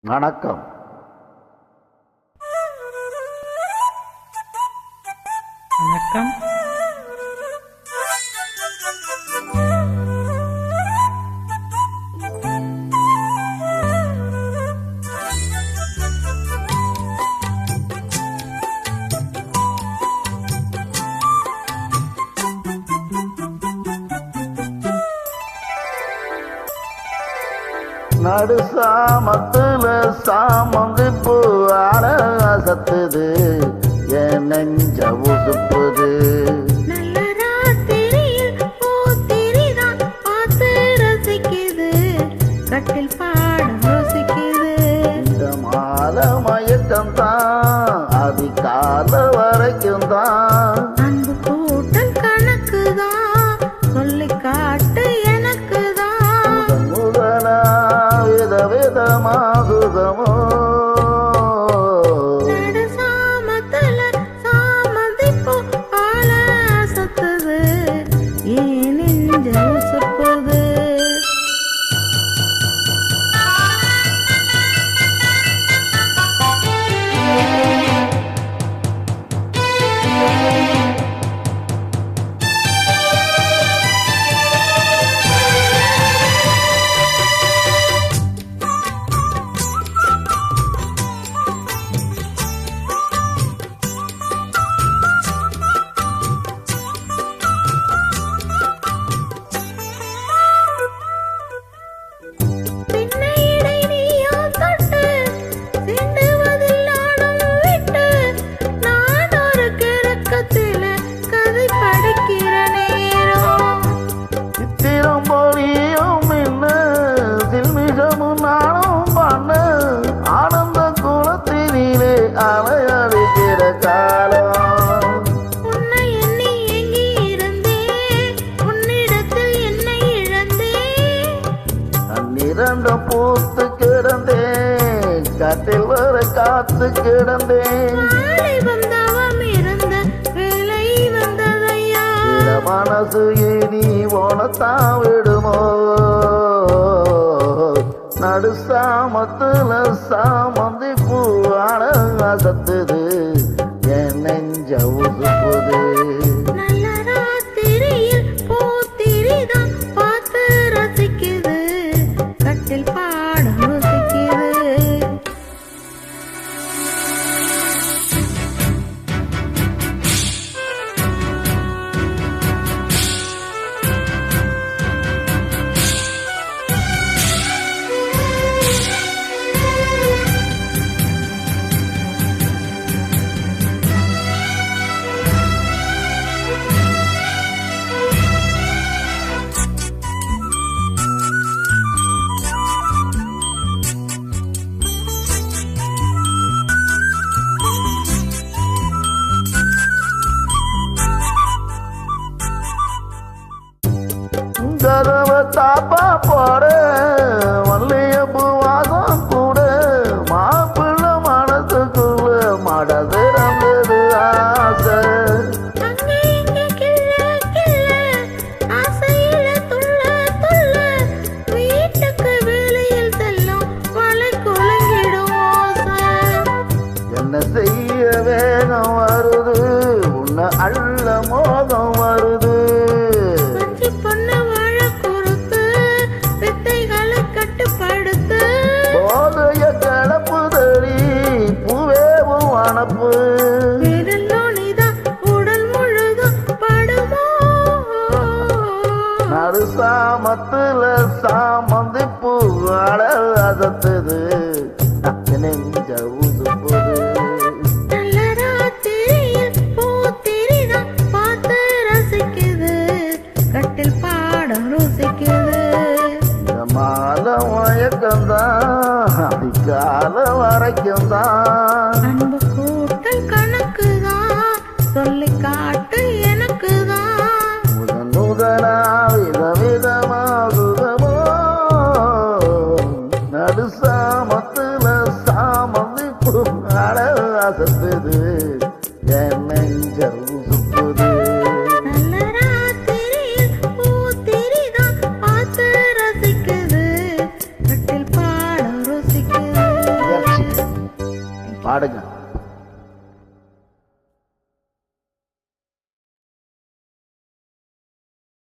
வணக்கம். வணக்கம். நடு சாமத்துல சாமந்து பூ ஆட அசத்துது, என் நெஞ்ச உசுப்புது. நல்ல ராத்திரியில் பூத்திரிதான் பார்த்து ரசிக்குது, கட்டில் பாடம் ருசிக்குது. இந்த மாலை மயக்கம் தான் அதிகால வரைக்கும் தான். அன்பு கூட்டல் கணக்குதான், சொல்லி காட்டு எனக்குதான். முதலா விதவிதமாகுதமோ நடு சாமத்துல சாமந்தி பூ ஆள அசத்துது, ஏன் நெஞ்ச உசுப்புது. ஆனந்த குளத்தினிலே அலையடிக்கிற காலம். உன்னை எண்ணி ஏங்கி இருந்தேன், உன்னிடத்தில் என்னை இழந்தேன். அந்நிரண்டும் பூத்து கிடந்தேன், காட்டில் வர காத்து கிடந்தேன். வாலிபம் தவம் இருந்த வேலை வந்ததையா, இள மனசு இனி ஓனத்தான் விடுமோ. நடு சாமத்துல சாமந்தி பூ ஆட அசத்துது, என் நெஞ்ச உசுப்புது. நல்ல ராத்திரியில் பூத்திரிதான் பார்த்து ரசிக்குது, கட்டில் பாடம் ருசிக்குது. கதவ தாப்பா போட மல்லியப்பூ வாசம் கூட, மாப்பிள்ள மனசுக்குள்ள மட திறந்தது ஆசை. அங்கே இங்கே கிள்ள கிள்ள, ஆசையில துள்ள துள்ள, வீட்டுக்கு வெளியில் செல்லும் வலை குலுங்கிடும் ஓசை. என்ன செய்ய வேகம் வருது, உன்னை அள்ள மோகம் வருது. வஞ்சி பொண்ணு வாழ குறுத்து, வித்தைகளை கட்டுப்படுத்து. போதைய கிளப்பு தடி பூவேவும் அணப்பு. விரலும் நீதான், உடல் முழுதும் படுமோ. நடு சாமத்துல சாமந்தி பூ ஆட அசத்துது, நெஞ்ச உசுப்புது. நல்ல ராத்திரியில் பூத்திரிதான் பார்த்து ரசிக்குது, கட்டில் பாடம் ருசிக்குது. இந்த மாலை மயக்கம்தான் அதிகால வரைக்கும் தான். அன்பு கூட்டல் கணக்குதான், சொல்லி காட்டு எனக்குதான். முதலா விதவிதமாகுதமோ. நடு சாமத்துல சாமந்தி பூ ஆட அசத்துது, என் நெஞ்ச உசுப்புது. நல்ல ராத்திரியில் பூத்திரிதான் பார்த்து ரசிக்குது, கட்டில் பாடம் ருசிக்குது. பாடுங்க